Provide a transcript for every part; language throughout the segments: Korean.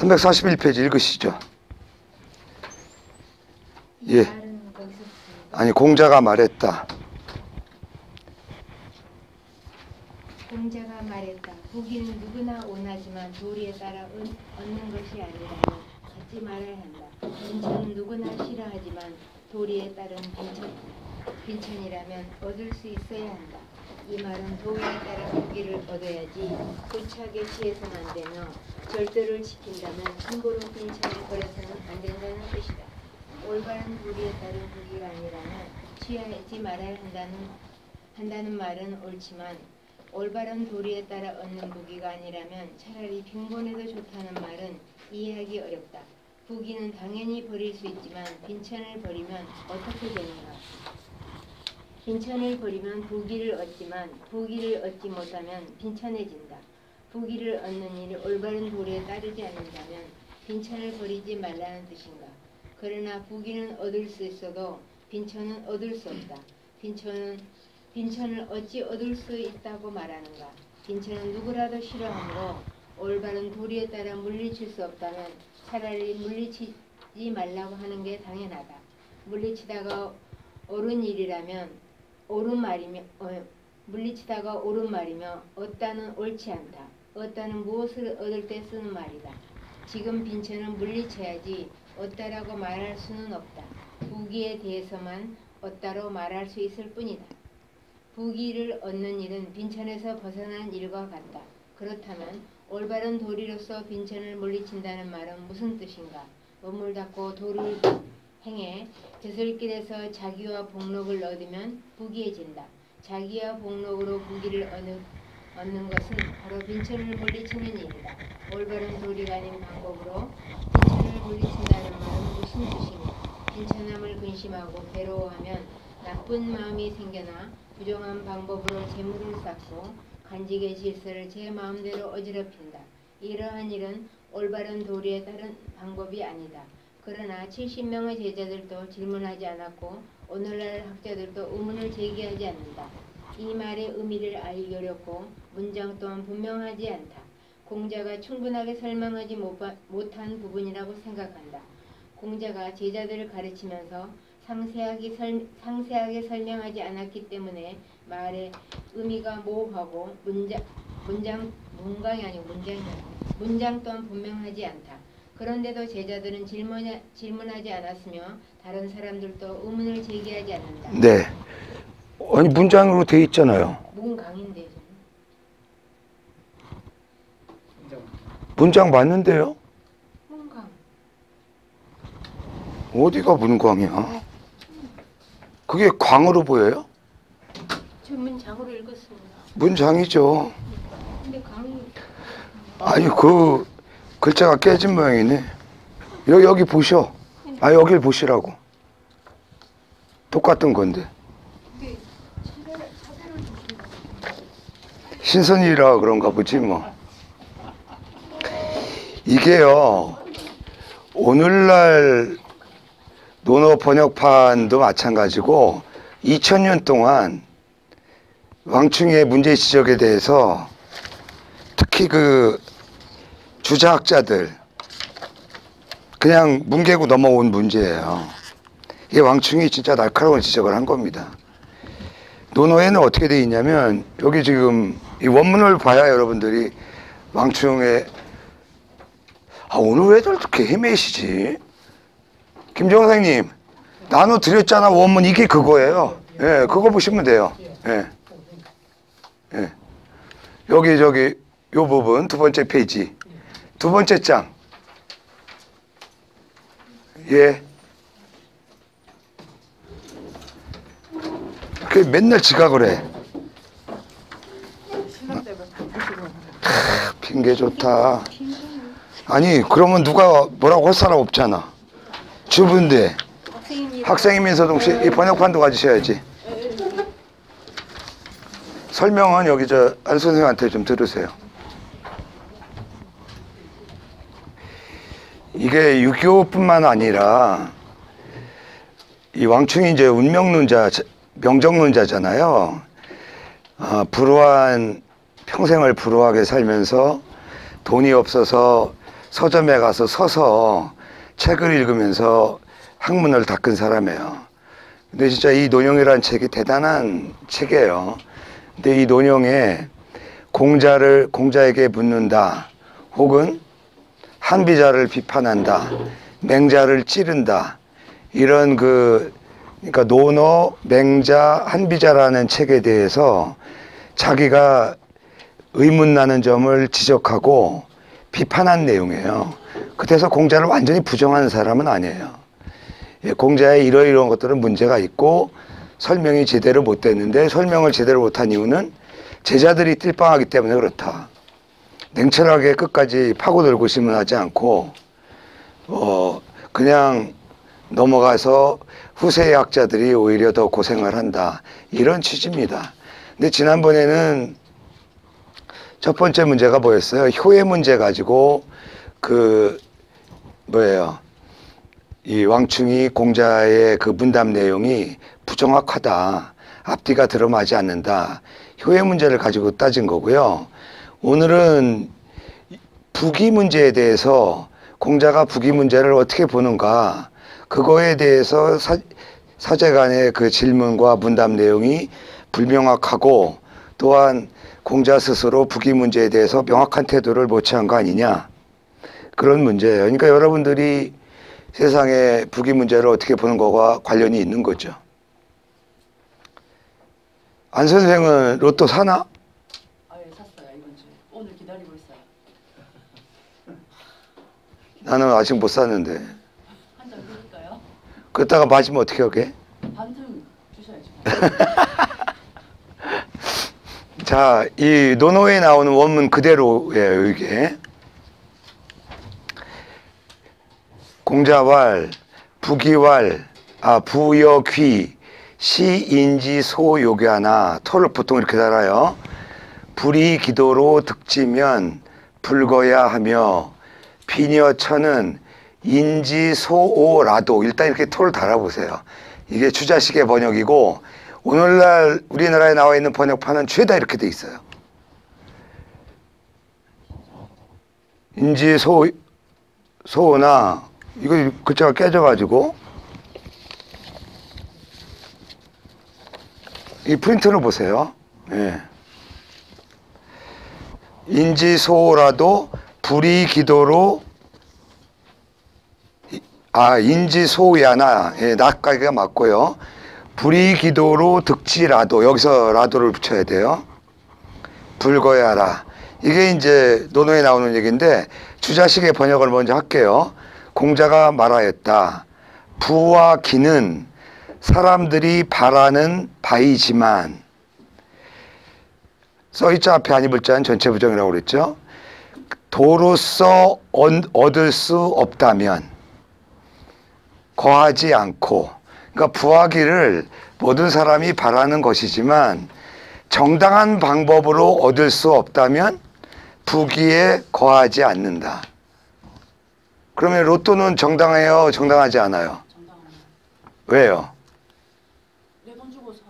341페이지 읽으시죠. 예. 아니, 공자가 말했다. 공자가 말했다. 부귀는 누구나 원하지만 도리에 따라 얻는 것이 아니라면 갖지 말아야 한다. 빈천은 누구나 싫어하지만 도리에 따른 빈천이라면 얻을 수 있어야 한다. 이 말은 도리에 따라 부귀를 얻어야지 고차게 취해서는 안 되며 절도를 지킨다면 함부로 빈천을 버려서는 안 된다는 뜻이다. 올바른 도리에 따른 부귀가 아니라면 취하지 말아야 한다는 말은 옳지만 올바른 도리에 따라 얻는 부귀가 아니라면 차라리 빈곤해도 좋다는 말은 이해하기 어렵다. 부귀는 당연히 버릴 수 있지만 빈천을 버리면 어떻게 되는가? 빈천을 버리면 부귀를 얻지만 부귀를 얻지 못하면 빈천해진다. 부귀를 얻는 일이 올바른 도리에 따르지 않는다면 빈천을 버리지 말라는 뜻인가? 그러나 부귀는 얻을 수 있어도 빈천은 얻을 수 없다. 빈천을 어찌 얻을 수 있다고 말하는가? 빈천은 누구라도 싫어하므로 올바른 도리에 따라 물리칠 수 없다면 차라리 물리치지 말라고 하는 게 당연하다. 물리치다가 옳은 말이며 얻다는 옳지 않다. 얻다는 무엇을 얻을 때 쓰는 말이다. 지금 빈천은 물리쳐야지 얻다라고 말할 수는 없다. 부귀에 대해서만 얻다로 말할 수 있을 뿐이다. 부귀를 얻는 일은 빈천에서 벗어난 일과 같다. 그렇다면 올바른 도리로서 빈천을 물리친다는 말은 무슨 뜻인가? 몸을 닦고 도를 행해 저슬길에서 자기와 복록을 얻으면 부귀해진다. 자기와 복록으로 부귀를 얻는 것은 바로 빈천을 물리치는 일이다. 올바른 도리가 아닌 방법으로 빈천을 물리친다는 말은 무슨 뜻이냐? 빈천함을 근심하고 괴로워하면 나쁜 마음이 생겨나 부정한 방법으로 재물을 쌓고 간직의 질서를 제 마음대로 어지럽힌다. 이러한 일은 올바른 도리에 따른 방법이 아니다. 그러나 70명의 제자들도 질문하지 않았고 오늘날 학자들도 의문을 제기하지 않는다. 이 말의 의미를 알기 어렵고 문장 또한 분명하지 않다. 공자가 충분하게 설명하지 못한 부분이라고 생각한다. 공자가 제자들을 가르치면서 상세하게 설명하지 않았기 때문에 말의 의미가 모호하고 문장 또한 분명하지 않다. 그런데도 제자들은 질문하지 않았으며 다른 사람들도 의문을 제기하지 않는다. 네. 아니, 문장으로 돼 있잖아요. 문강인데. 문장 맞는데요? 문강. 어디가 문광이야? 그게 광으로 보여요? 저 문장으로 읽었습니다. 문장이죠. 근데 강이. 아니, 그 글자가 깨진 모양이네. 여기 보셔. 아, 여길 보시라고. 똑같은 건데. 신선이라 그런가 보지 뭐. 이게요, 오늘날 논어 번역판도 마찬가지고 2000년 동안 왕충의 문제 지적에 대해서 특히 그 주자학자들 그냥 뭉개고 넘어온 문제예요. 이 왕충이 진짜 날카로운 지적을 한 겁니다. 논어에는 어떻게 되어 있냐면 여기 지금 이 원문을 봐야 여러분들이 왕충의 오늘 왜들 이렇게 헤매시지? 김정호 선생님 나눠 드렸잖아. 원문 이게 그거예요. 예, 그거 보시면 돼요. 예. 예. 여기 요 부분 두 번째 페이지 두 번째 장. 예. 그 맨날 지각을 해. 핑계 좋다. 아니 그러면 누가 뭐라고 할 사람 없잖아. 주부인데 학생이면서 동시에 이 번역판도 가지셔야지. 설명은 여기 안 선생님한테 좀 들으세요. 이게 유교뿐만 아니라 이 왕충이 이제 운명론자, 명정론자잖아요. 평생을 불우하게 살면서 돈이 없어서 서점에 가서 서서 책을 읽으면서 학문을 닦은 사람이에요. 근데 진짜 이 논영이라는 책이 대단한 책이에요. 근데 이 논영에 공자에게 묻는다, 혹은 한비자를 비판한다, 맹자를 찌른다, 이런 그러니까 논어, 맹자, 한비자라는 책에 대해서 자기가 의문나는 점을 지적하고 비판한 내용이에요. 그래서 공자를 완전히 부정하는 사람은 아니에요. 공자의 이러이러한 것들은 문제가 있고 설명이 제대로 못 됐는데, 설명을 제대로 못한 이유는 제자들이 띨빵하기 때문에 그렇다. 냉철하게 끝까지 파고들고 질문하지 않고 그냥 넘어가서 후세의 학자들이 오히려 더 고생을 한다, 이런 취지입니다. 근데 지난번에는 첫 번째 문제가 뭐였어요? 효의 문제 가지고 이 왕충이 공자의 그 문답 내용이 부정확하다, 앞뒤가 들어맞지 않는다, 효의 문제를 가지고 따진 거고요. 오늘은 부기 문제에 대해서 공자가 부기 문제를 어떻게 보는가, 그거에 대해서 사제간의 그 질문과 문답 내용이 불명확하고, 또한 공자 스스로 부기 문제에 대해서 명확한 태도를 못 취한 거 아니냐, 그런 문제예요. 그러니까 여러분들이 세상의 부기 문제를 어떻게 보는 거와 관련이 있는 거죠. 안 선생은 로또 사나? 예, 샀어요. 이번 주에. 오늘 기다리고 있어요. 나는 아직 못 샀는데. 한 장 드릴까요? 그러다가 맞으면 어떻게 하게? 반등 주셔야죠. 자, 이 논어에 나오는 원문 그대로예요, 이게. 공자왈, 부기왈, 부여귀, 시인지소요괴하나. 토를 보통 이렇게 달아요. 불이 기도로 득지면 불거야 하며, 비녀천은 인지소오라도. 일단 이렇게 토를 달아보세요. 이게 주자식의 번역이고, 오늘날 우리나라에 나와 있는 번역판은 죄다 이렇게 돼 있어요. 인지소오나, 이거 글자가 깨져가지고, 이 프린트를 보세요. 예. 인지소라도 불이기도로, 인지소야나, 예, 낙가기가 맞고요. 불이기도로 득지라도, 여기서 라도를 붙여야 돼요. 불거야라. 이게 이제 논어에 나오는 얘기인데, 주자식의 번역을 먼저 할게요. 공자가 말하였다. 부와 기는 사람들이 바라는 바이지만, 써있자 앞에 아니불자는 전체 부정이라고 그랬죠. 도로서 얻을 수 없다면 거하지 않고, 그러니까 부와 기를 모든 사람이 바라는 것이지만 정당한 방법으로 얻을 수 없다면 부기에 거하지 않는다. 그러면 로또는 정당해요, 정당하지 않아요? 정당합니다. 왜요? 내 돈 주고 사서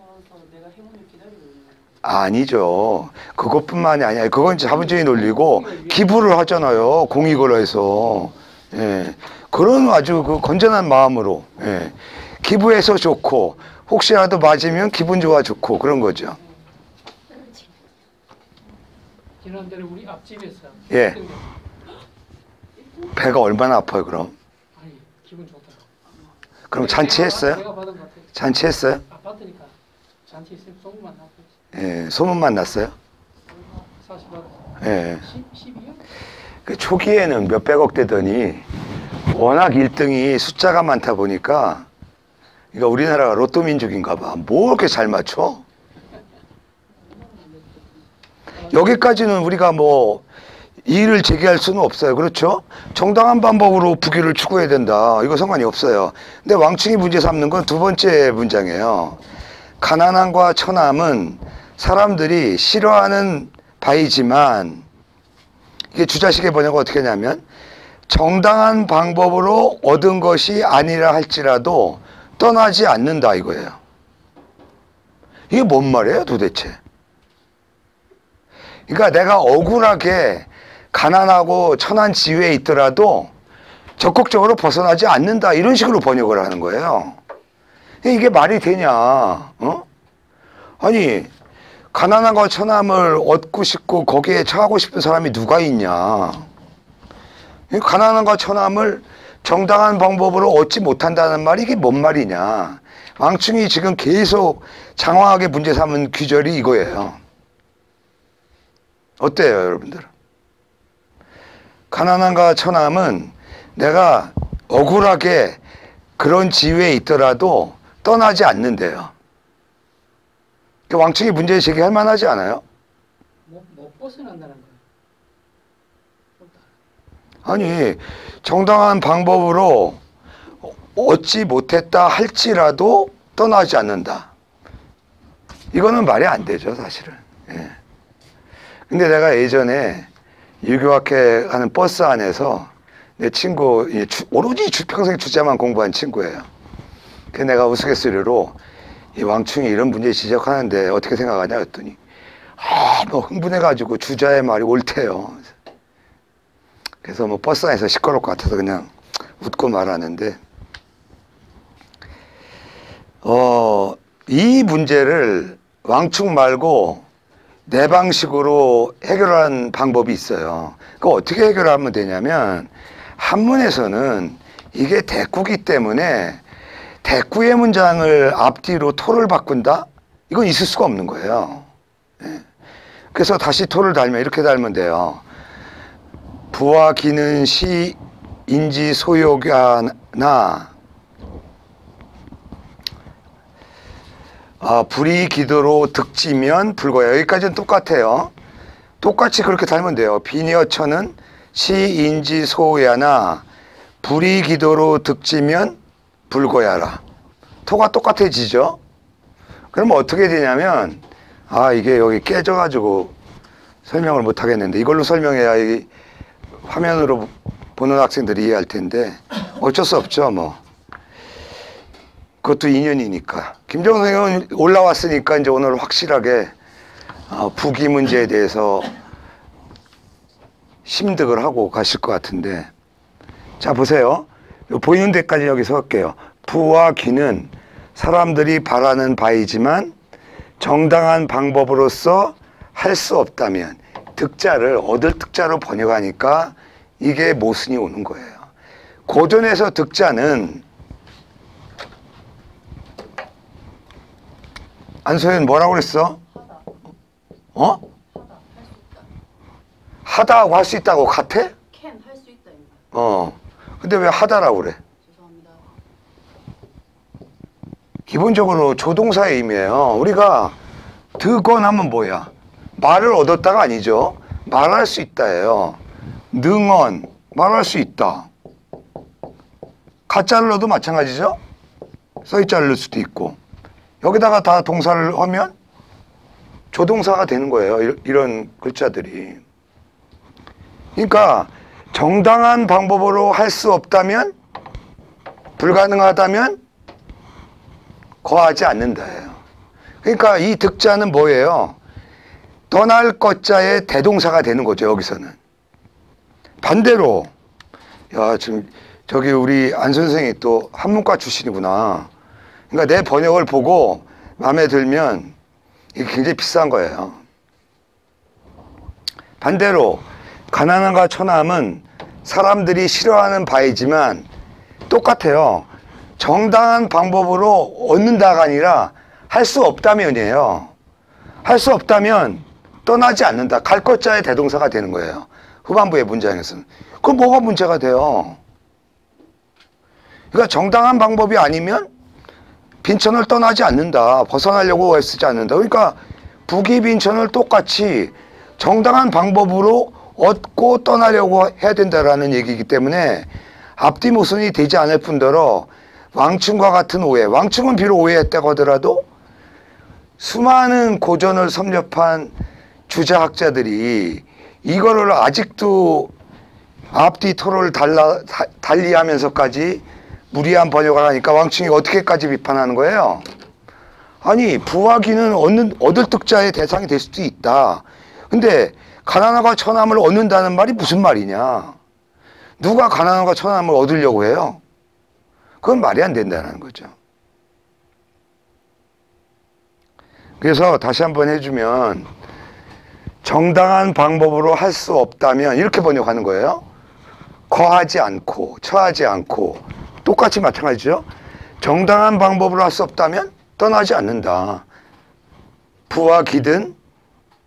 내가 행운을 기다리고 있는 거예요. 아니죠. 그것뿐만이 아니야. 그건 자본주의 논리고, 기부를 하잖아요, 공익을 해서. 예. 그런 아주 그 건전한 마음으로, 예. 기부해서 좋고, 혹시라도 맞으면 기분 좋아 좋고, 그런 거죠. 지난달에 우리 앞집에서 예. 배가 얼마나 아파요, 그럼? 아니 기분 좋다. 그럼 잔치했어요? 내가 받은 것 같아. 잔치했어요? 아파트니까 잔치했으면 소문만 나고 예. 소문만 났어요? 사실 받았어. 예. 12요? 그 초기에는 몇백억 되더니 워낙 1등이 숫자가 많다 보니까, 그러니까 우리나라가 로또 민족인가 봐. 뭐 이렇게 잘 맞춰? 여기까지는 우리가 뭐 이의를 제기할 수는 없어요. 그렇죠? 정당한 방법으로 부귀를 추구해야 된다, 이거 상관이 없어요. 근데 왕충이 문제 삼는 건 두 번째 문장이에요. 가난함과 천함은 사람들이 싫어하는 바이지만, 이게 주자식의 번역은 어떻게 하냐면, 정당한 방법으로 얻은 것이 아니라 할지라도 떠나지 않는다, 이거예요. 이게 뭔 말이에요 도대체? 그러니까 내가 억울하게 가난하고 천한 지위에 있더라도 적극적으로 벗어나지 않는다. 이런 식으로 번역을 하는 거예요. 이게 말이 되냐? 어? 아니, 가난함과 천함을 얻고 싶고 거기에 처하고 싶은 사람이 누가 있냐? 이 가난함과 천함을 정당한 방법으로 얻지 못한다는 말이 이게 뭔 말이냐? 왕충이 지금 계속 장황하게 문제 삼은 귀절이 이거예요. 어때요, 여러분들? 가난함과 천함은 내가 억울하게 그런 지위에 있더라도 떠나지 않는데요. 왕충이 문제 제기할 만하지 않아요? 못 벗어난다는 거예요. 아니, 정당한 방법으로 얻지 못했다 할지라도 떠나지 않는다. 이거는 말이 안 되죠, 사실은. 예. 근데 내가 예전에 유교학회 하는 버스 안에서 내 친구, 오로지 평생 주자만 공부한 친구예요. 그래서 내가 우스갯소리로 이 왕충이 이런 문제 지적하는데 어떻게 생각하냐 했더니 뭐 흥분해가지고 주자의 말이 옳대요. 그래서 뭐 버스 안에서 시끄러울 것 같아서 그냥 웃고 말하는데 이 문제를 왕충 말고 내 방식으로 해결하는 방법이 있어요. 그거 어떻게 해결하면 되냐면 한문에서는 이게 대꾸기 때문에 대꾸의 문장을 앞뒤로 토를 바꾼다? 이건 있을 수가 없는 거예요. 예. 그래서 다시 토를 달면 이렇게 달면 돼요. 부와 기는 시 인지 소요가나 불이 기도로 득지면 불거야. 여기까지는 똑같아요. 똑같이 그렇게 달면 돼요. 비니어처는 시 인지 소야나 불이 기도로 득지면 불거야라. 토가 똑같아지죠. 그러면 어떻게 되냐면 이게 여기 깨져가지고 설명을 못 하겠는데 이걸로 설명해야 이 화면으로 보는 학생들이 이해할 텐데 어쩔 수 없죠. 뭐 그것도 인연이니까. 김정은 선생님은 올라왔으니까 이제 오늘 확실하게 부기 문제에 대해서 심득을 하고 가실 것 같은데, 자 보세요. 보이는 데까지 여기서 할게요. 부와 기는 사람들이 바라는 바이지만 정당한 방법으로서 할 수 없다면, 득자를 얻을 득자로 번역하니까 이게 모순이 오는 거예요. 고전에서 득자는 안소연 뭐라고 그랬어? 어? 하다하고 할 수 있다고 같아? 캔 할 수 있다. 근데 왜 하다라고 그래? 죄송합니다. 기본적으로 조동사의 의미예요. 우리가 득건 하면 뭐야? 말을 얻었다가 아니죠. 말할 수 있다예요. 능언, 말할 수 있다. 가짜를 넣어도 마찬가지죠. 써있자를 넣을 수도 있고. 여기다가 다 동사를 하면 조동사가 되는 거예요. 이런 글자들이. 그러니까 정당한 방법으로 할 수 없다면, 불가능하다면 거하지 않는다예요. 그러니까 이 득자는 뭐예요? 떠날 것자의 대동사가 되는 거죠. 여기서는. 반대로 지금 저기 우리 안 선생이 또 한문과 출신이구나. 그러니까 내 번역을 보고 마음에 들면 이게 굉장히 비싼 거예요. 반대로 가난함과 천함은 사람들이 싫어하는 바이지만 똑같아요. 정당한 방법으로 얻는다가 아니라 할 수 없다면이에요. 할 수 없다면 떠나지 않는다. 갈 것자의 대동사가 되는 거예요. 후반부의 문장에서는. 그럼 뭐가 문제가 돼요? 그러니까 정당한 방법이 아니면 빈천을 떠나지 않는다. 벗어나려고 애쓰지 않는다. 그러니까 부기빈천을 똑같이 정당한 방법으로 얻고 떠나려고 해야 된다라는 얘기이기 때문에 앞뒤 모순이 되지 않을 뿐더러 왕충과 같은 오해, 왕충은 비록 오해했다고 하더라도 수많은 고전을 섭렵한 주자학자들이 이거를 아직도 앞뒤 토를 달리하면서까지 무리한 번역을 하니까 왕충이 어떻게까지 비판하는 거예요? 아니, 부와 기는 얻을 득자의 대상이 될 수도 있다. 근데 가난함과 천함을 얻는다는 말이 무슨 말이냐? 누가 가난함과 천함을 얻으려고 해요? 그건 말이 안 된다는 거죠. 그래서 다시 한번 해주면, 정당한 방법으로 할 수 없다면 이렇게 번역하는 거예요. 거하지 않고 처하지 않고, 똑같이 마찬가지죠. 정당한 방법으로 할 수 없다면 떠나지 않는다. 부와 기든,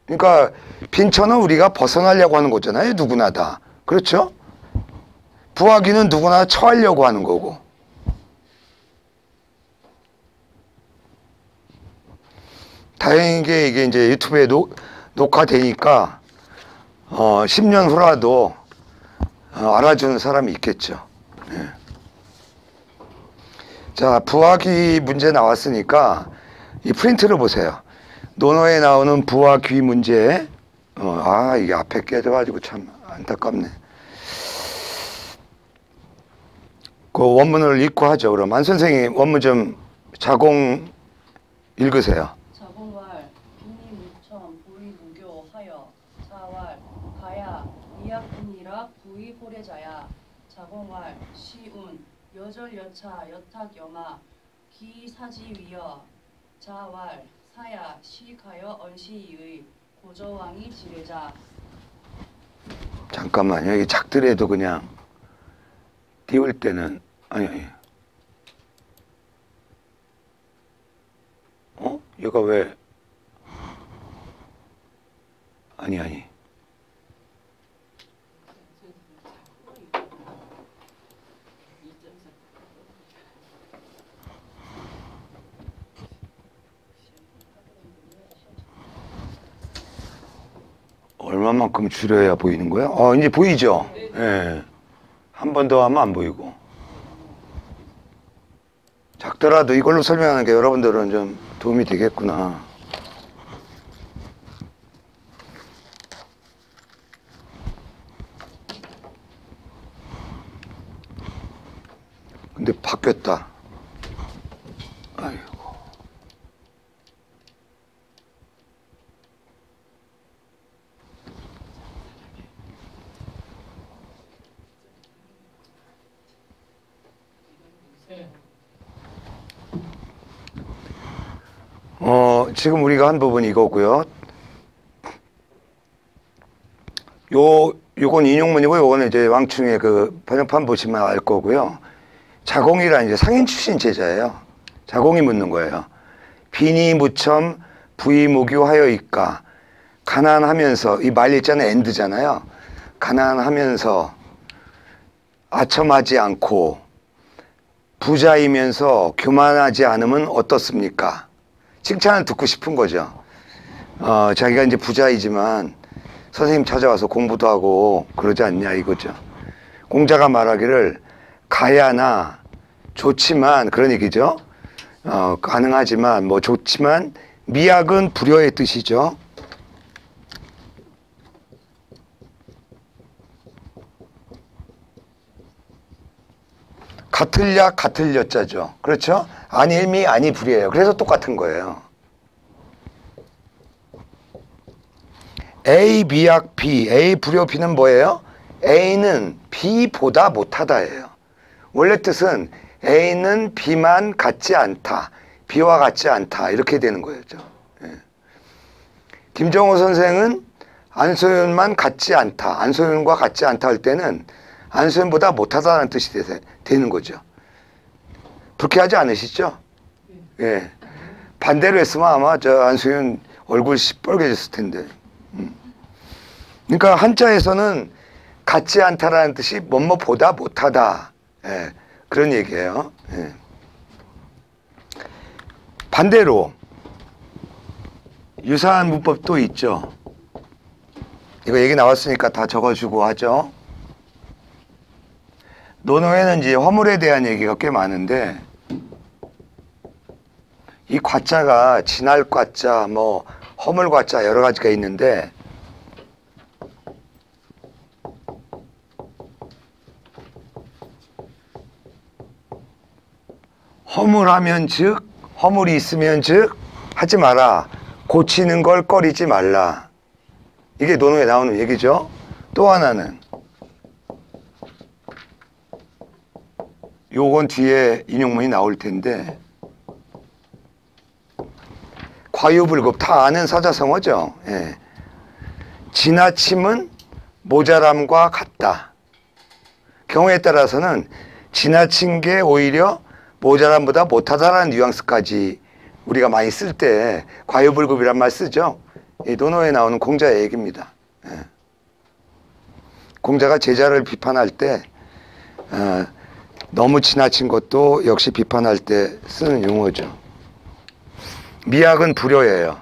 그러니까 빈천은 우리가 벗어나려고 하는 거잖아요. 누구나 다. 그렇죠? 부와 기는 누구나 처하려고 하는 거고. 다행히 이게 이제 유튜브에 녹화되니까 10년 후라도 알아주는 사람이 있겠죠. 네. 자, 부하기 문제 나왔으니까 이 프린트를 보세요. 논어에 나오는 부하기 문제. 이게 앞에 깨져가지고 참 안타깝네. 그 원문을 읽고 하죠. 그럼 안 선생님 원문 좀 자공 읽으세요. 자봉왈 비니 무첨 부의 무교 하여 자왈 가야 이약분이라 부의 호래자야 자봉왈 시운 여절 여차 여탁 여마 기사지 위여 자왈 사야 시가여 언시이의 고저왕이 지뢰자. 잠깐만요. 이 작들에도 그냥 띄울 때는 아니. 얘가 왜 아니. 얼마만큼 줄여야 보이는 거야? 이제 보이죠? 예. 한 번 더 하면 안 보이고. 작더라도 이걸로 설명하는 게 여러분들은 좀 도움이 되겠구나. 근데 바뀌었다. 아이고. 지금 우리가 한 부분이 이거고요. 요건 인용문이고, 요거는 이제 왕충의 그 번역판 보시면 알 거고요. 자공이란 이제 상인 출신 제자예요. 자공이 묻는 거예요. 빈이 무첨 부이 무교하여 있까. 가난하면서, 이 말 있잖아요. 엔드잖아요. 가난하면서 아첨하지 않고 부자이면서 교만하지 않으면 어떻습니까? 칭찬을 듣고 싶은 거죠. 자기가 이제 부자이지만 선생님 찾아와서 공부도 하고 그러지 않냐 이거죠. 공자가 말하기를 가야나 좋지만, 그런 얘기죠. 가능하지만 뭐 좋지만 미약은 불효의 뜻이죠. 같을야 같을여자죠. 그렇죠? 아니일미 아니불이에요. 그래서 똑같은 거예요. A 미약 B, A 불효 B는 뭐예요? A는 B보다 못하다예요. 원래 뜻은 A는 B만 같지 않다, B와 같지 않다, 이렇게 되는 거였죠. 예. 김정호 선생은 안소연만 같지 않다, 안소연과 같지 않다 할 때는 안소연보다 못하다는 뜻이 되는 거죠. 불쾌하지 않으시죠? 예. 반대로 했으면 아마 저 안소연 얼굴 시뻘개졌을 텐데. 그러니까 한자에서는 같지 않다라는 뜻이 뭐뭐보다 못하다. 예. 그런 얘기예요. 예. 반대로 유사한 문법도 있죠. 이거 얘기 나왔으니까 다 적어주고 하죠. 논어에는 이제 허물에 대한 얘기가 꽤 많은데, 이 과자가 진할 과자, 뭐 허물 과자 여러 가지가 있는데, 허물하면 즉, 허물이 있으면 즉 하지 마라. 고치는 걸 꺼리지 말라. 이게 논어에 나오는 얘기죠. 또 하나는 요건 뒤에 인용문이 나올 텐데 과유불급 다 아는 사자성어죠. 예. 지나침은 모자람과 같다. 경우에 따라서는 지나친 게 오히려 모자람보다 못하다라는 뉘앙스까지 우리가 많이 쓸 때 과유불급이란 말 쓰죠. 이 논어에 나오는 공자의 얘기입니다. 예. 공자가 제자를 비판할 때 너무 지나친 것도 역시 비판할 때 쓰는 용어죠. 미학은 불효예요.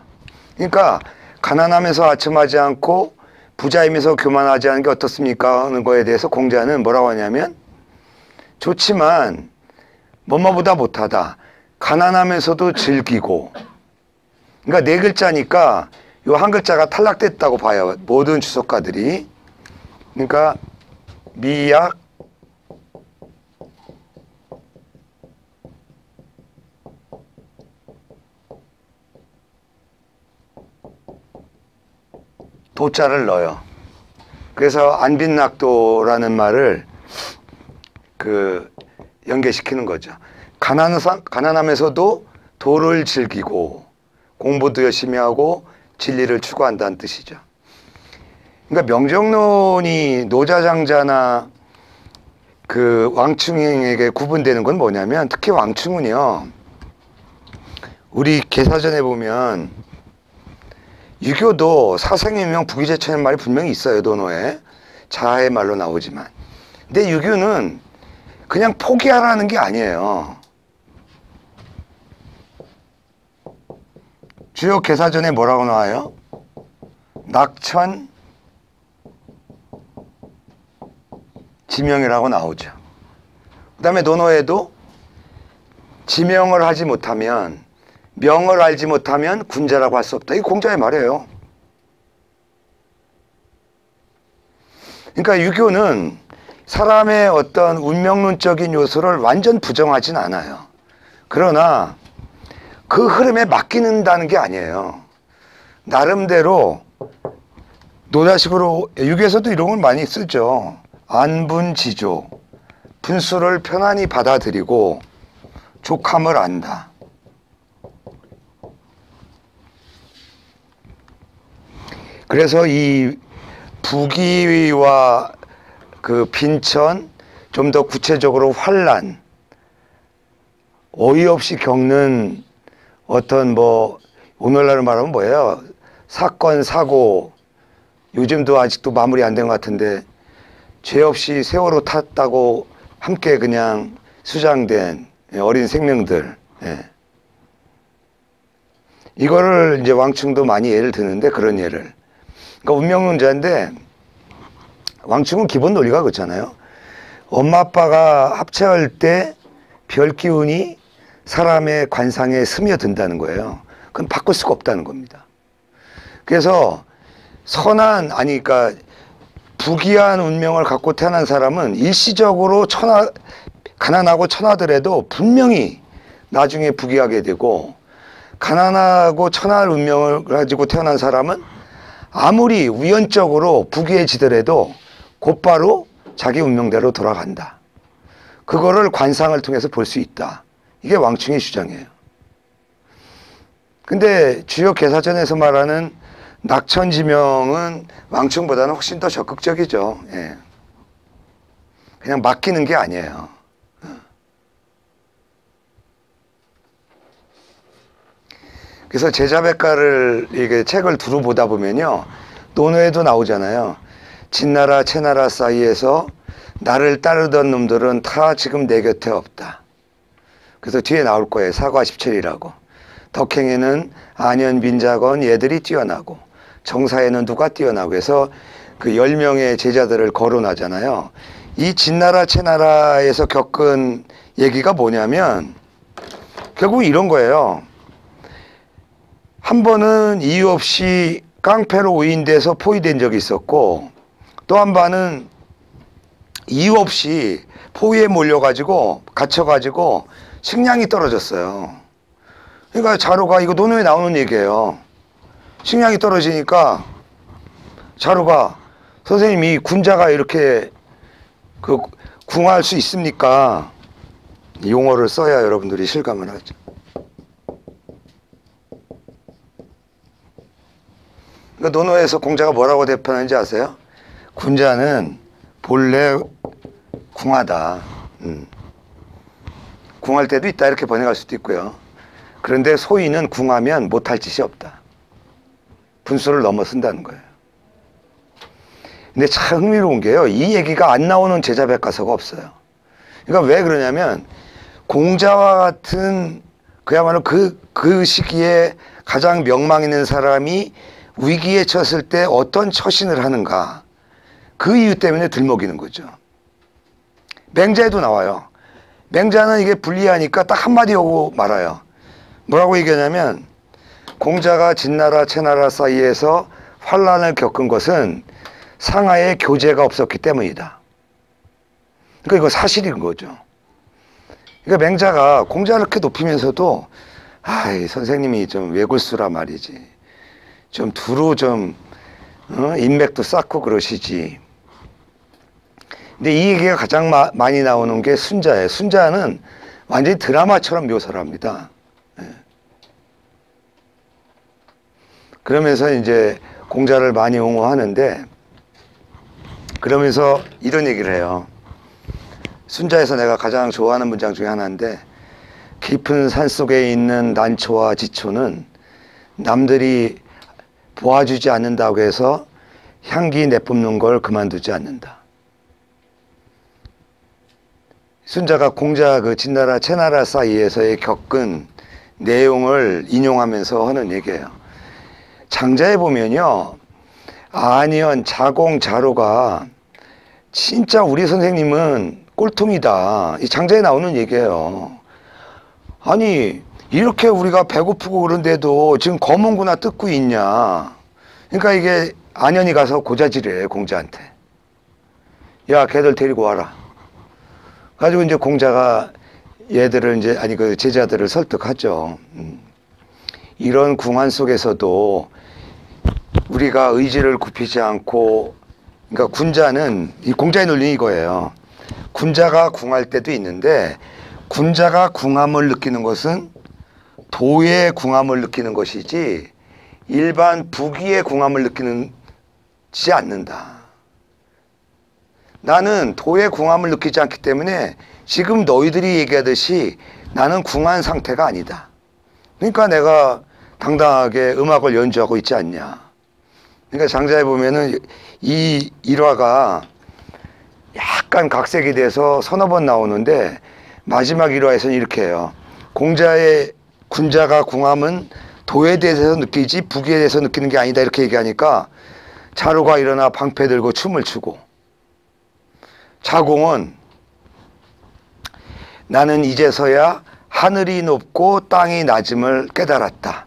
그러니까 가난하면서 아첨하지 않고 부자이면서 교만하지 않은 게 어떻습니까? 하는 거에 대해서 공자는 뭐라고 하냐면 좋지만 뭐뭐보다 못하다. 가난하면서도 즐기고. 그러니까 네 글자니까 요 한 글자가 탈락됐다고 봐요. 모든 주석가들이. 그러니까 미약 도자를 넣어요. 그래서 안빈낙도라는 말을 연계시키는 거죠. 가난하면서도 도를 즐기고 공부도 열심히 하고 진리를 추구한다는 뜻이죠. 그러니까 명정론이 노자장자나 왕충에게 구분되는 건 뭐냐면 특히 왕충은요. 우리 개사전에 보면 유교도 사생유명 부귀제천의 말이 분명히 있어요. 논어에. 자아의 말로 나오지만. 근데 유교는 그냥 포기하라는 게 아니에요. 주요 개사전에 뭐라고 나와요? 낙천 지명이라고 나오죠. 그 다음에 논어에도 지명을 하지 못하면 명을 알지 못하면 군자라고 할 수 없다. 이게 공자의 말이에요. 그러니까 유교는 사람의 어떤 운명론적인 요소를 완전 부정하진 않아요. 그러나 그 흐름에 맡기는다는 게 아니에요. 나름대로 노자식으로 유교에서도 이런 걸 많이 쓰죠. 안분지조, 분수를 편안히 받아들이고 족함을 안다. 그래서 이 부귀와 빈천, 좀 더 구체적으로 환란, 어이없이 겪는 어떤 오늘날로 말하면 뭐예요? 사건, 사고, 요즘도 아직도 마무리 안 된 것 같은데 죄 없이 세월호 탔다고 함께 그냥 수장된 어린 생명들. 예. 이거를 이제 왕충도 많이 예를 드는데 그런 예를. 그러니까 운명론자인데 왕충은 기본 논리가 그렇잖아요. 엄마 아빠가 합체할 때 별 기운이 사람의 관상에 스며든다는 거예요. 그건 바꿀 수가 없다는 겁니다. 그래서 그러니까 부귀한 운명을 갖고 태어난 사람은 일시적으로 가난하고 천하더라도 분명히 나중에 부귀하게 되고, 가난하고 천할 운명을 가지고 태어난 사람은 아무리 우연적으로 부귀해지더라도 곧바로 자기 운명대로 돌아간다. 그거를 관상을 통해서 볼 수 있다. 이게 왕충의 주장이에요. 근데 주요 개사전에서 말하는 낙천지명은 왕충보다는 훨씬 더 적극적이죠. 예. 그냥 맡기는 게 아니에요. 그래서 제자백가를 이게 책을 두루 보다 보면요, 논어에도 나오잖아요. 진나라 채나라 사이에서 나를 따르던 놈들은 다 지금 내 곁에 없다. 그래서 뒤에 나올 거예요. 사과 17이라고. 덕행에는 안현, 민자건 얘들이 뛰어나고 정사에는 누가 뛰어나고 해서 그 10명의 제자들을 거론하잖아요. 이 진나라 채나라에서 겪은 얘기가 뭐냐면 결국 이런 거예요. 한 번은 이유 없이 깡패로 오인돼서 포위된 적이 있었고, 또 한 번은 이유 없이 포위에 몰려가지고 갇혀가지고 식량이 떨어졌어요. 그러니까 자로가, 이거 논어에 나오는 얘기예요. 식량이 떨어지니까 자루가 선생님이 군자가 이렇게 그 궁할 수 있습니까? 용어를 써야 여러분들이 실감을 하죠. 그러니까 논어에서 공자가 뭐라고 대표하는지 아세요? 군자는 본래 궁하다. 궁할 때도 있다 이렇게 번역할 수도 있고요. 그런데 소인은 궁하면 못할 짓이 없다. 분수를 넘어선다는 거예요. 근데 참 흥미로운 게요. 이 얘기가 안 나오는 제자백과서가 없어요. 그러니까 왜 그러냐면 공자와 같은 그야말로 그 시기에 가장 명망 있는 사람이 위기에 처했을 때 어떤 처신을 하는가. 그 이유 때문에 들먹이는 거죠. 맹자에도 나와요. 맹자는 이게 불리하니까 딱 한마디 하고 말아요. 뭐라고 얘기하냐면 공자가 진나라 채나라 사이에서 환란을 겪은 것은 상하에 교제가 없었기 때문이다. 그러니까 이거 사실인 거죠. 그러니까 맹자가 공자를 이렇게 높이면서도 아이 선생님이 좀 외골수라 말이지. 좀 두루 좀 인맥도 쌓고 그러시지. 근데 이 얘기가 가장 많이 나오는 게 순자예요. 순자는 완전히 드라마처럼 묘사를 합니다. 그러면서 이제 공자를 많이 옹호하는데 그러면서 이런 얘기를 해요. 순자에서 내가 가장 좋아하는 문장 중에 하나인데 깊은 산속에 있는 난초와 지초는 남들이 보아주지 않는다고 해서 향기 내뿜는 걸 그만두지 않는다. 순자가 공자 그 진나라 채나라 사이에서의 겪은 내용을 인용하면서 하는 얘기예요. 장자에 보면요. 안현, 자공, 자로가 진짜 우리 선생님은 꼴통이다. 이 장자에 나오는 얘기예요. 아니 이렇게 우리가 배고프고 그런데도 지금 검은구나 뜯고 있냐. 그러니까 이게 안현이 가서 고자질해 공자한테. 야 걔들 데리고 와라. 가지고 이제 공자가 얘들을 이제 아니 그 제자들을 설득하죠. 이런 궁한 속에서도 우리가 의지를 굽히지 않고, 그러니까 군자는 이 공자의 논리는 이거예요. 군자가 궁할 때도 있는데 군자가 궁함을 느끼는 것은 도의 궁함을 느끼는 것이지 일반 부귀의 궁함을 느끼지 않는다. 나는 도의 궁함을 느끼지 않기 때문에 지금 너희들이 얘기하듯이 나는 궁한 상태가 아니다. 그러니까 내가 당당하게 음악을 연주하고 있지 않냐. 그러니까 장자에 보면은 이 일화가 약간 각색이 돼서 서너 번 나오는데 마지막 일화에서는 이렇게 해요. 공자의 군자가 궁함은 도에 대해서 느끼지 부귀에 대해서 느끼는 게 아니다 이렇게 얘기하니까 자루가 일어나 방패 들고 춤을 추고 자공은 나는 이제서야 하늘이 높고 땅이 낮음을 깨달았다.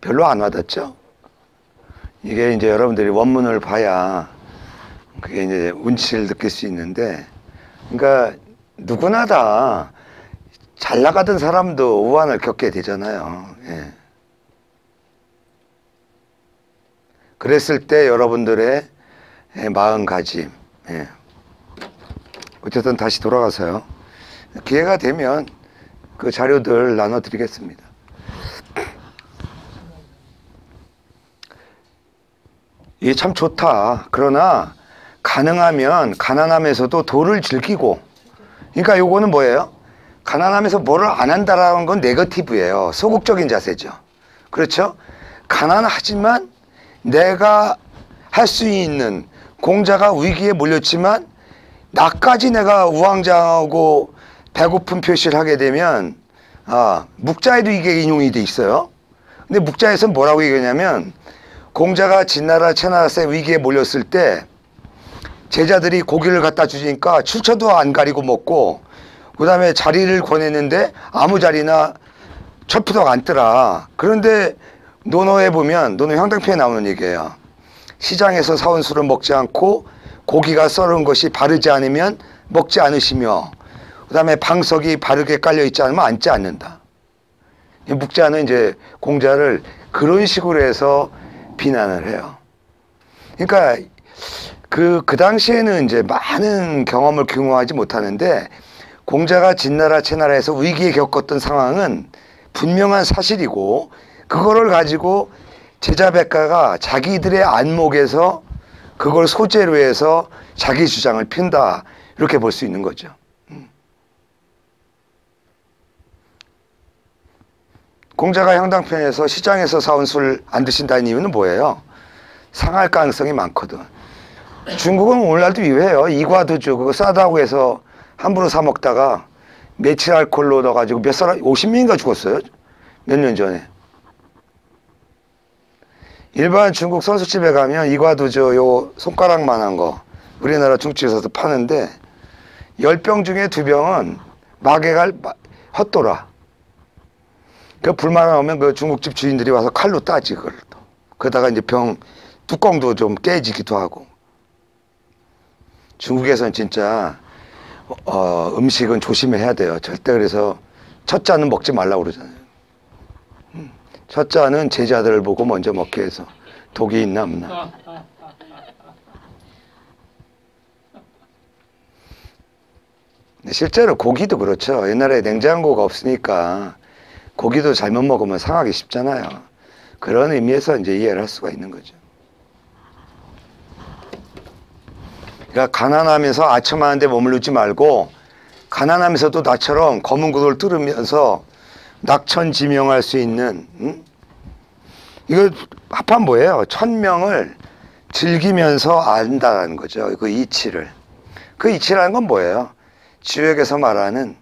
별로 안 와닿죠? 이게 이제 여러분들이 원문을 봐야 그게 이제 운치를 느낄 수 있는데, 그러니까 누구나 다 잘 나가던 사람도 우환을 겪게 되잖아요. 예. 그랬을 때 여러분들의 마음가짐, 예. 어쨌든 다시 돌아가서요. 기회가 되면 그 자료들 나눠드리겠습니다. 이게 참 좋다. 그러나 가능하면 가난하면서도 도를 즐기고, 그러니까 요거는 뭐예요? 가난하면서 뭐를 안 한다라는 건 네거티브예요. 소극적인 자세죠. 그렇죠? 가난하지만 내가 할 수 있는, 공자가 위기에 몰렸지만 나까지 내가 우왕좌왕하고 배고픈 표시를 하게 되면, 묵자에도 이게 인용이 돼 있어요. 근데 묵자에서는 뭐라고 얘기하냐면 공자가 진나라 채나라의 위기에 몰렸을 때 제자들이 고기를 갖다 주니까 출처도 안 가리고 먹고, 그 다음에 자리를 권했는데 아무 자리나 철푸덕 앉더라. 그런데 논어에 보면, 논어 향당편에 나오는 얘기예요. 시장에서 사온 술을 먹지 않고 고기가 썰은 것이 바르지 않으면 먹지 않으시며, 그 다음에 방석이 바르게 깔려 있지 않으면 앉지 않는다. 묵자는 이제 공자를 그런 식으로 해서 비난을 해요. 그러니까 그 당시에는 이제 많은 경험을 규모하지 못하는데 공자가 진나라 채나라에서 위기에 겪었던 상황은 분명한 사실이고 그거를 가지고 제자백가가 자기들의 안목에서 그걸 소재로 해서 자기 주장을 핀다 이렇게 볼 수 있는 거죠. 공자가 향당편에서 시장에서 사온 술 안 드신다는 이유는 뭐예요? 상할 가능성이 많거든. 중국은 오늘날도 유해요. 이과도주 그거 싸다고 해서 함부로 사 먹다가 메칠 알코올로 넣어가지고 몇 사람 50명인가 죽었어요. 몇 년 전에. 일반 중국 선술집에 가면 이과도주 요 손가락만한 거 우리나라 중국집에서도 파는데 10병 중에 2병은 마개갈 헛돌아. 그 불만 나오면 그 중국집 주인들이 와서 칼로 따지 그걸 또. 그러다가 이제 병 뚜껑도 좀 깨지기도 하고. 중국에서는 진짜 음식은 조심해야 돼요. 절대 그래서 첫 잔은 먹지 말라고 그러잖아요. 첫 잔은 제자들을 보고 먼저 먹게 해서 독이 있나 없나. 실제로 고기도 그렇죠. 옛날에 냉장고가 없으니까 고기도 잘못 먹으면 상하기 쉽잖아요. 그런 의미에서 이제 이해를 할 수가 있는 거죠. 그러니까 가난하면서 아첨하는데 머무르지 말고 가난하면서도 나처럼 검은 구도를 뚫으면서 낙천지명할 수 있는 이거 합한 뭐예요? 천명을 즐기면서 안다는 거죠. 그 이치를. 그 이치라는 건 뭐예요? 지역에서 말하는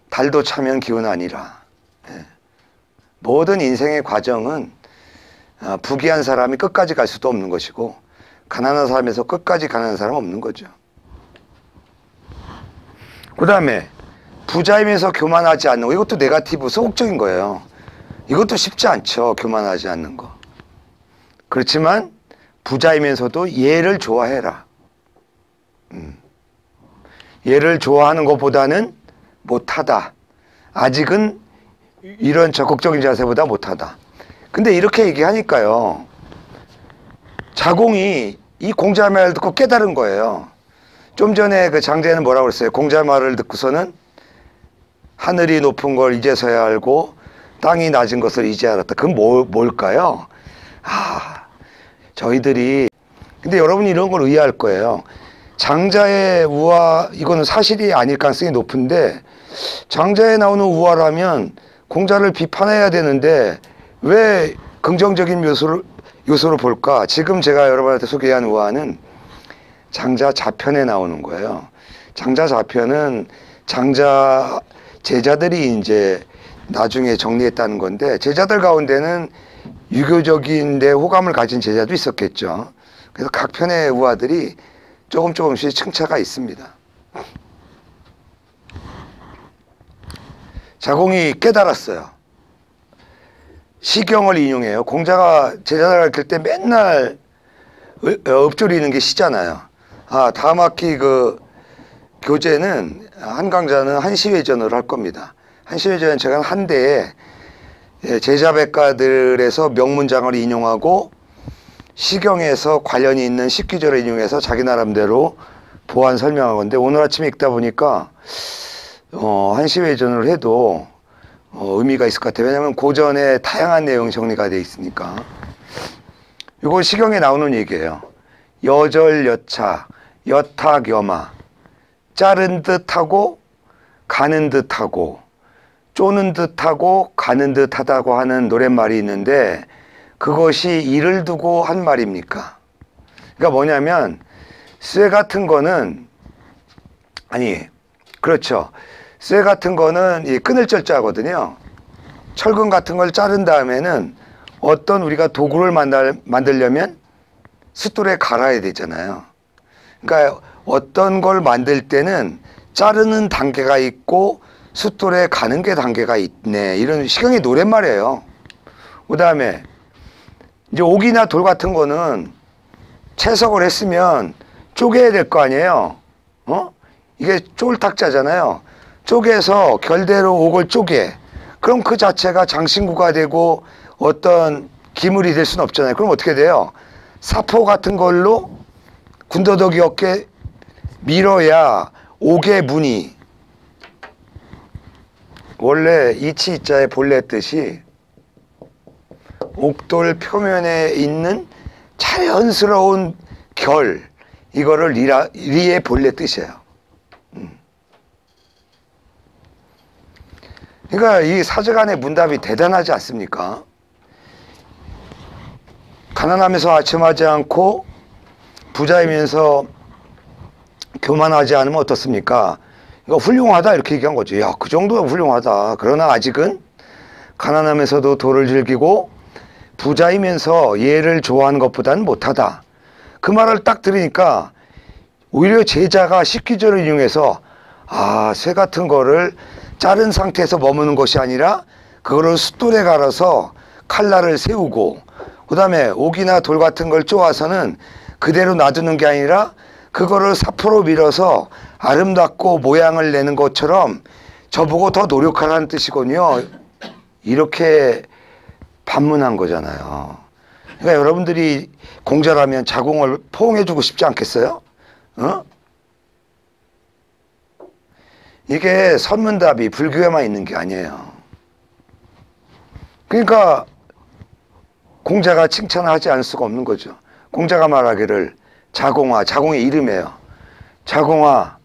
달도 차면 기운 아니라. 모든 인생의 과정은 부귀한 사람이 끝까지 갈 수도 없는 것이고 가난한 사람에서 끝까지 가난한 사람은 없는 거죠. 그 다음에 부자이면서 교만하지 않는 거. 이것도 네거티브 소극적인 거예요. 이것도 쉽지 않죠. 교만하지 않는 거. 그렇지만 부자이면서도 얘를 좋아해라. 얘를 좋아하는 것보다는 못하다. 아직은 이런 적극적인 자세보다 못하다. 근데 이렇게 얘기하니까요. 자공이 이 공자 말을 듣고 깨달은 거예요. 좀 전에 그 장제는 뭐라고 그랬어요? 공자 말을 듣고서는 하늘이 높은 걸 이제서야 알고 땅이 낮은 것을 이제 알았다. 그건 뭘까요? 저희들이 근데 여러분이 이런 걸 의아할 거예요. 장자의 우화 이거는 사실이 아닐 가능성이 높은데 장자에 나오는 우화라면 공자를 비판해야 되는데 왜 긍정적인 요소로 볼까? 지금 제가 여러분한테 소개한 우화는 장자 자편에 나오는 거예요. 장자 자편은 장자 제자들이 이제 나중에 정리했다는 건데 제자들 가운데는 유교적인데 호감을 가진 제자도 있었겠죠. 그래서 각 편의 우화들이 조금씩 층차가 있습니다. 자공이 깨달았어요. 시경을 인용해요. 공자가 제자들 가르칠 때 맨날 읊조리는 게 시잖아요. 다음 학기 그 교재는 한 강좌는 한시회전으로 할 겁니다. 한시회전은 제가 한 대에 제자백가들에서 명문장을 인용하고 시경에서 관련이 있는 식기절을 인용해서 자기 나름대로 보완 설명한 건데 오늘 아침에 읽다 보니까 한시회전을 해도 의미가 있을 것 같아요. 왜냐하면 고전에 다양한 내용이 정리가 되어 있으니까. 이거 시경에 나오는 얘기예요. 여절여차 여타겸하 자른 듯하고 가는 듯하고 쪼는 듯하고 가는 듯하다고 하는 노랫말이 있는데 그것이 이를 두고 한 말입니까? 그러니까 뭐냐면 쇠 같은 거는 그렇죠. 쇠 같은 거는 이 끊을 절자거든요. 철근 같은 걸 자른 다음에는 어떤 우리가 도구를 만들려면 숫돌에 갈아야 되잖아요. 그러니까 어떤 걸 만들 때는 자르는 단계가 있고 숫돌에 가는 게 단계가 있네. 이런 시경의 노랫말이에요. 그 다음에 이제 옥이나 돌 같은 거는 채석을 했으면 쪼개야 될 거 아니에요. 이게 쫄탁자잖아요. 쪼개서 결대로 옥을 쪼개. 그럼 그 자체가 장신구가 되고 어떤 기물이 될 수는 없잖아요. 그럼 어떻게 돼요? 사포 같은 걸로 군더더기 없게 밀어야 옥의 문이, 원래 이치이자의 본래 뜻이 옥돌 표면에 있는 자연스러운 결, 이거를 리의 본래 뜻이에요. 그러니까 이 사제간의 문답이 대단하지 않습니까? 가난하면서 아첨하지 않고 부자이면서 교만하지 않으면 어떻습니까? 이거 훌륭하다 이렇게 얘기한 거죠. 야, 그 정도면 훌륭하다. 그러나 아직은 가난하면서도 도를 즐기고 부자이면서 예를 좋아하는 것보다는 못하다. 그 말을 딱 들으니까 오히려 제자가 식기절을 이용해서 쇠 같은 거를 자른 상태에서 머무는 것이 아니라 그거를 숫돌에 갈아서 칼날을 세우고, 그 다음에 옥이나 돌 같은 걸 쪼아서는 그대로 놔두는 게 아니라 그거를 사포로 밀어서 아름답고 모양을 내는 것처럼 저보고 더 노력하라는 뜻이군요. 이렇게 반문한 거잖아요. 그러니까 여러분들이 공자라면 자궁을 포옹해주고 싶지 않겠어요? 이게 선문답이 불교에만 있는 게 아니에요. 그러니까 공자가 칭찬하지 않을 수가 없는 거죠. 공자가 말하기를 자공아, 자공의 이름이에요. 자공아,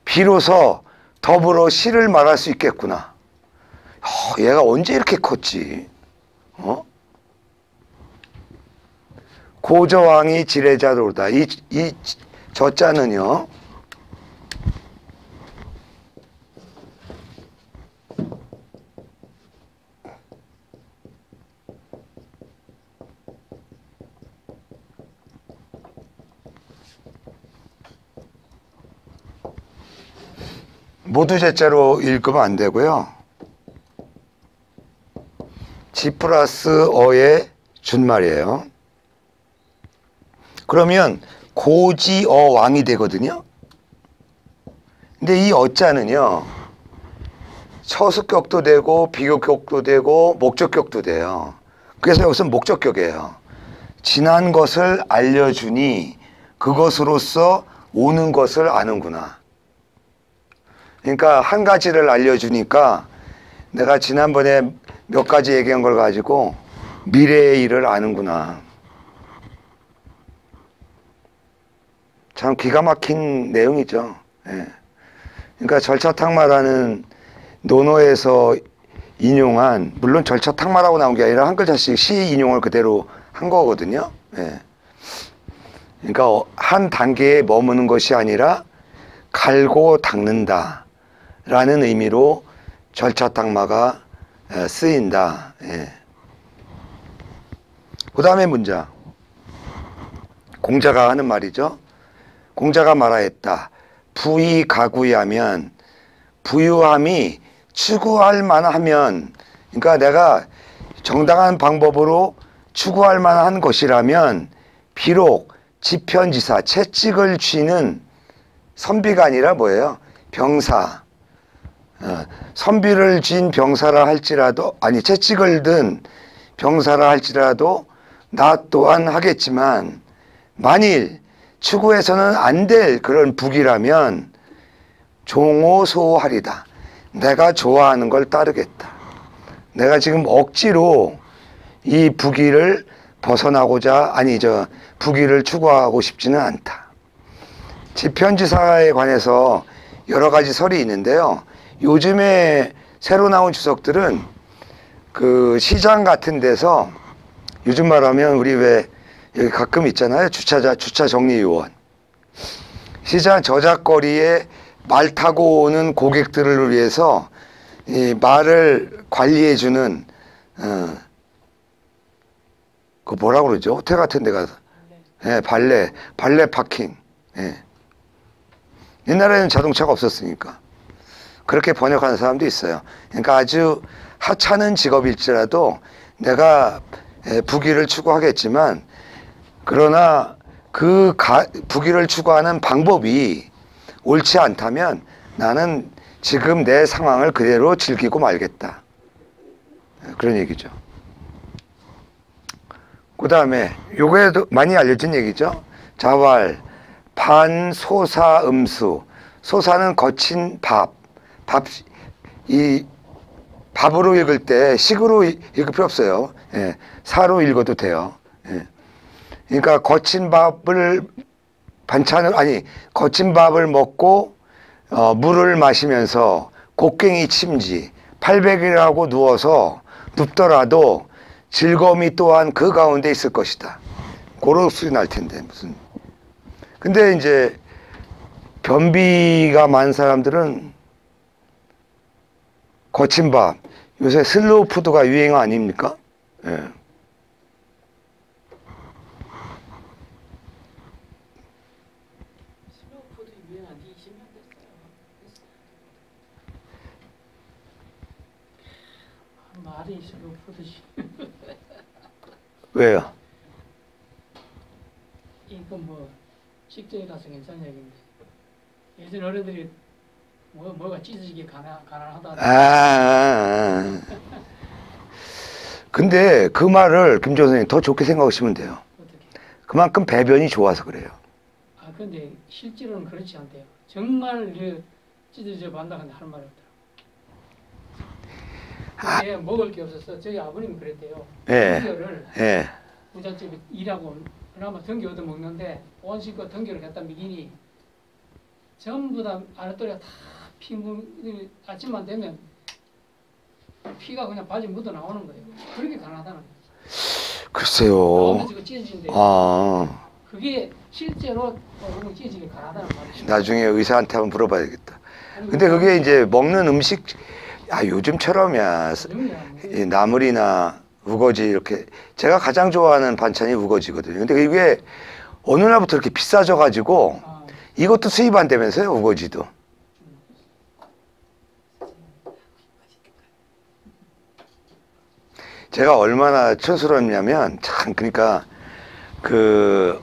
비로소 더불어 시를 말할 수 있겠구나. 얘가 언제 이렇게 컸지? 고저왕이 지례자로다. 이 저자는요, 모두 제자로 읽으면 안 되고요. 지 플러스 어의 준말이에요. 그러면 고지어왕이 되거든요. 근데 이 어자는요, 처수격도 되고 비교격도 되고 목적격도 돼요. 그래서 여기서 목적격이에요. 지난 것을 알려주니 그것으로서 오는 것을 아는구나. 그러니까 한 가지를 알려주니까 내가 지난번에 몇 가지 얘기한 걸 가지고 미래의 일을 아는구나. 참 기가 막힌 내용이죠. 예. 그러니까 절차탁마라는 논어에서 인용한, 물론 절차탁마라고 나온 게 아니라 한 글자씩 시 인용을 그대로 한 거거든요. 예. 그러니까 한 단계에 머무는 것이 아니라 갈고 닦는다 라는 의미로 절차탁마가 쓰인다. 예. 그 다음에 문자. 공자가 하는 말이죠. 공자가 말하였다. 부의가구이하면, 부유함이 추구할 만하면, 그러니까 내가 정당한 방법으로 추구할 만한 것이라면 비록 지편지사, 채찍을 쥐는 선비가 아니라 뭐예요? 병사. 선비를 쥔 병사라 할지라도, 아니 채찍을 든 병사라 할지라도 나 또한 하겠지만, 만일 추구해서는 안 될 그런 북이라면 종호소하리다. 내가 좋아하는 걸 따르겠다. 내가 지금 억지로 이 북이를 벗어나고자, 북이를 추구하고 싶지는 않다. 지편지사에 관해서 여러 가지 설이 있는데요. 요즘에 새로 나온 주석들은 그 시장 같은 데서, 요즘 말하면 우리 왜 여기 가끔 있잖아요. 주차 정리 요원. 시장 저작거리에 말 타고 오는 고객들을 위해서 이 말을 관리해주는, 그 뭐라고 그러죠? 호텔 같은 데 가서. 예, 발레 파킹. 예. 옛날에는 자동차가 없었으니까. 그렇게 번역하는 사람도 있어요. 그러니까 아주 하찮은 직업일지라도 내가 부귀를 추구하겠지만, 그러나 그 부귀를 추구하는 방법이 옳지 않다면 나는 지금 내 상황을 그대로 즐기고 말겠다. 그런 얘기죠. 그 다음에 요거에도 많이 알려진 얘기죠. 자왈, 반, 소사, 음수. 소사는 거친 밥. 이 밥으로 읽을 때 식으로 읽을 필요 없어요. 예, 사로 읽어도 돼요. 예. 그러니까 거친 밥을 거친 밥을 먹고 물을 마시면서 곡괭이 침지 800일하고 누워서 눕더라도 즐거움이 또한 그 가운데 있을 것이다. 그런 소리 날 텐데 무슨. 근데 이제 변비가 많은 사람들은 거친 밥, 요새 슬로우 푸드가 유행 아닙니까? 예. 슬로우 푸드 유행한 지 20년 됐어요. 말이 슬로우 푸드지. 왜요? 이거 뭐 식전에 가서 괜찮은 얘기인데 예전 어른들이 뭐가 찢어지게 가난하다. 근데 그 말을 김종선 선생님 더 좋게 생각하시면 돼요. 어떻게? 그만큼 배변이 좋아서 그래요. 근데 실제로는 그렇지 않대요. 정말 찢어져 반다 근데 할 말이 없더라고. 근데 먹을 게 없어서 저희 아버님이 그랬대요. 예. 등교를 예. 부잣집에 일하고 그나마 등교 얻어 먹는데 온 식구 등교를 갖다 미기니 전부 다 아랫도리가 다 아침만 되면 피가 그냥 바지 묻어 나오는 거예요. 그렇게 가난하다는 거예요. 글쎄요. 나오면서 이거 찢어진대요. 그게 실제로 얼굴 찢어지게 가능하다는 말이죠. 나중에 의사한테 한번 물어봐야겠다. 근데 그게 이제 먹는 음식, 요즘처럼이야. 이 나물이나 우거지 이렇게. 제가 가장 좋아하는 반찬이 우거지거든요. 근데 이게 어느 날부터 이렇게 비싸져가지고 이것도 수입 안 되면서요, 우거지도. 제가 얼마나 촌스럽냐면 그러니까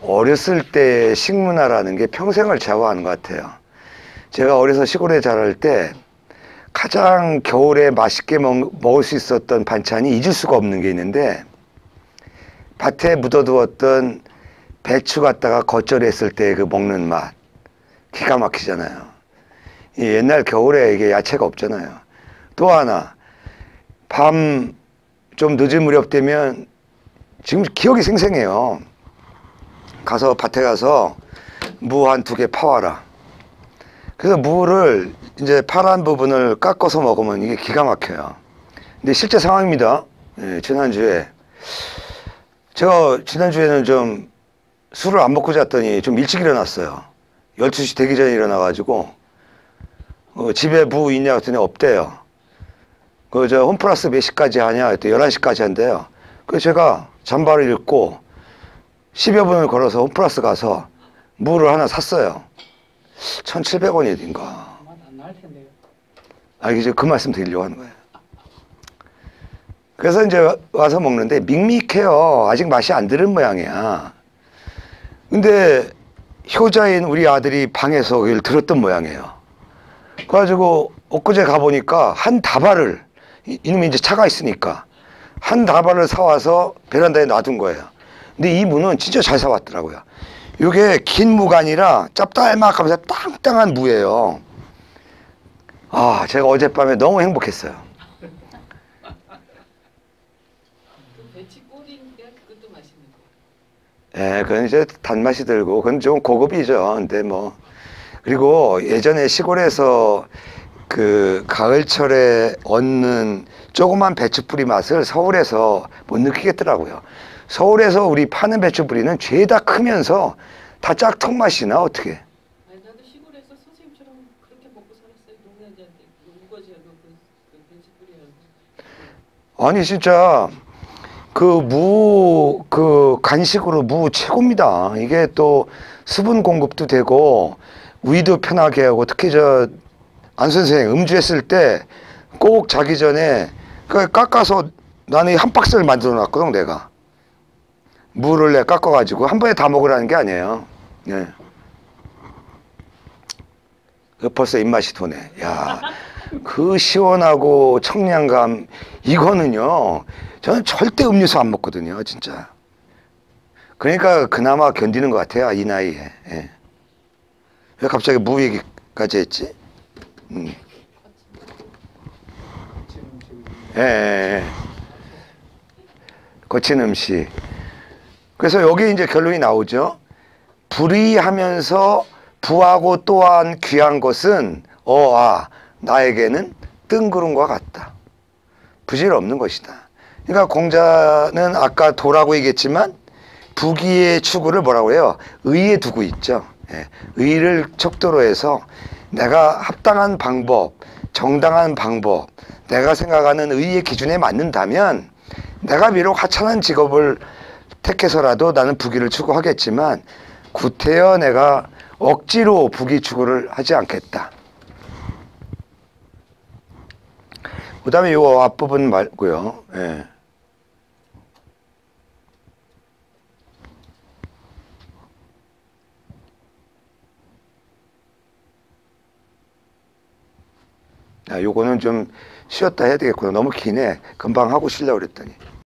어렸을 때 식문화라는 게 평생을 좌우하는 것 같아요. 제가 어려서 시골에 자랄 때 가장 겨울에 맛있게 먹을 수 있었던 반찬이 잊을 수가 없는 게 있는데, 밭에 묻어두었던 배추 갖다가 겉절이했을 때 그 먹는 맛 기가 막히잖아요. 이 옛날 겨울에 이게 야채가 없잖아요. 또 하나, 밤 좀 늦은 무렵 되면, 지금 기억이 생생해요. 밭에 가서 무 한 2개 파와라. 그래서 무를 이제 파란 부분을 깎아서 먹으면 이게 기가 막혀요. 근데 실제 상황입니다. 예, 지난주에 지난주에는 좀 술을 안 먹고 잤더니 좀 일찍 일어났어요. 12시 되기 전에 일어나가지고 집에 무 있냐 했더니 없대요. 홈플러스 몇 시까지 하냐 했더니 11시까지 한대요. 그래서 제가 잠바를 입고 10여 분을 걸어서 홈플러스 가서 무를 하나 샀어요. 1,700원인가. 안날 텐데요. 이제 그 말씀 드리려고 하는 거예요. 그래서 이제 와서 먹는데 밍밍해요. 아직 맛이 안 들은 모양이야. 근데 효자인 우리 아들이 방에서 그걸 들었던 모양이에요. 그래가지고 엊그제 가보니까 한 다발을, 이놈이 이제 차가 있으니까 한 다발을 사와서 베란다에 놔둔 거예요. 근데 이 무는 진짜 잘 사왔더라고요. 이게 긴 무가 아니라 짭짤막하면서 땅땅한 무예요. 제가 어젯밤에 너무 행복했어요. 배치 꼴인데 그것도 맛있는 거. 예, 그건 이제 단맛이 들고, 그건 좀 고급이죠. 근데 그리고 예전에 시골에서 가을철에 얻는 조그만 배추뿌리 맛을 서울에서 못 느끼겠더라고요. 서울에서 우리 파는 배추뿌리는 죄다 크면서 다 짝퉁 맛이 나, 어떻게. 나도 시골에서 선생님처럼 그렇게 먹고 살았어요. 농사지한테 우거지하고 그 배추뿌리하고. 아니, 진짜, 간식으로 무 최고입니다. 이게 또 수분 공급도 되고, 위도 편하게 하고, 특히 안 선생 음주했을 때 꼭 자기 전에 깎아서 나는 한 박스를 만들어 놨거든, 내가. 무를 내가 깎아가지고 한 번에 다 먹으라는 게 아니에요. 네. 벌써 입맛이 도네. 야, 그 시원하고 청량감, 이거는요, 저는 절대 음료수 안 먹거든요, 진짜. 그러니까 그나마 견디는 것 같아요, 이 나이에. 예. 왜 갑자기 무 얘기까지 했지? 예, 예, 예. 거친 음식. 그래서 여기 이제 결론이 나오죠. 불이하면서 부하고 또한 귀한 것은 나에게는 뜬구름과 같다. 부질없는 것이다. 그러니까 공자는 아까 도라고 얘기했지만 부귀의 추구를 뭐라고 해요? 의에 두고 있죠. 예. 의를 척도로 해서 내가 합당한 방법, 정당한 방법, 내가 생각하는 의의 기준에 맞는다면 내가 비록 하찮은 직업을 택해서라도 나는 부귀를 추구하겠지만 구태여 내가 억지로 부귀 추구를 하지 않겠다. 그 다음에 이 앞부분 말고요. 예. 요거는 좀 쉬었다 해야 되겠구나. 너무 기네. 금방 하고 쉬려고 그랬더니.